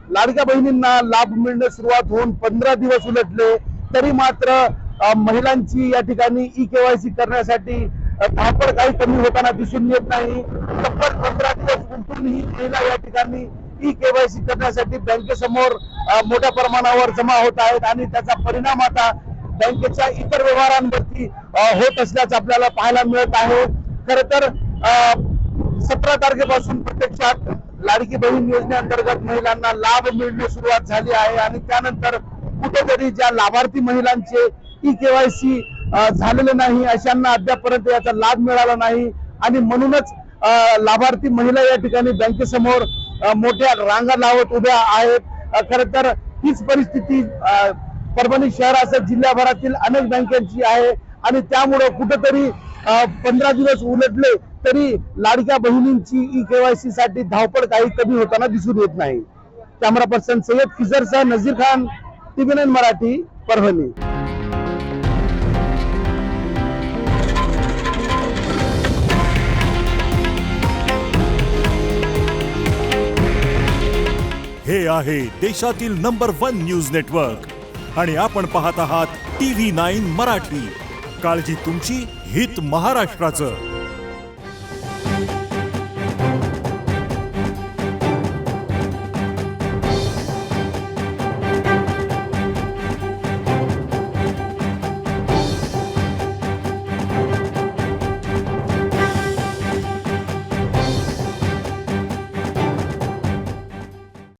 लाडक्या बहिणींना लाभ मिळणे सुरुवात होऊन 15 दिवस उलटले तरी मात्र महिलांची या ठिकाणी ई-केवायसी करण्यासाठी धावपळ काही कमी होताना दिसून येत नाही। तब्बल 15 दिवस उलटूनही महिला या ठिकाणी ई-केवायसी करण्यासाठी बँकेसमोर मोठ्या प्रमाणावर जमा होत आहेत आणि त्याचा परिणाम आता बँकेच्या इतर व्यवहारांवरती होत असल्याचं आपल्याला पाहायला मिळत आहे। खर तर 17 तारखेपासून प्रत्यक्षात लाडकी बहीण योजनेअंतर्गत महिलांना लाभ मिळणे सुरुवात झाली आहे आणि त्यानंतर कुठेतरी ज्या लाभार्थी महिलांचे ई-केवायसी झालेले नाही अशांना अद्यापपर्यंत याचा लाभ मिळाला नाही आणि म्हणूनच लाभार्थी महिला या ठिकाणी बँकेसमोर मोठ्या रांगा लावत उभ्या आहेत। खर तर हीच परिस्थिती परभणी शहरासह जिल्ह्याभरातील अनेक बँकांची आहे आणि त्यामुळे कुठेतरी 15 दिवस उलटले तरी लाडक्या बहिणींची ई-केवायसी साठी धावपळ काही कमी होताना दिसून येत नाही। कॅमेरा पर्सन सय्यद खिजरसह नजीर खान, TV9 मराठी, परभणी। हे आहे देशातील नंबर 1 न्यूज नेटवर्क आणि आपण पाहत आहात TV9 मराठी। काळजी तुमची, हित महाराष्ट्राचं।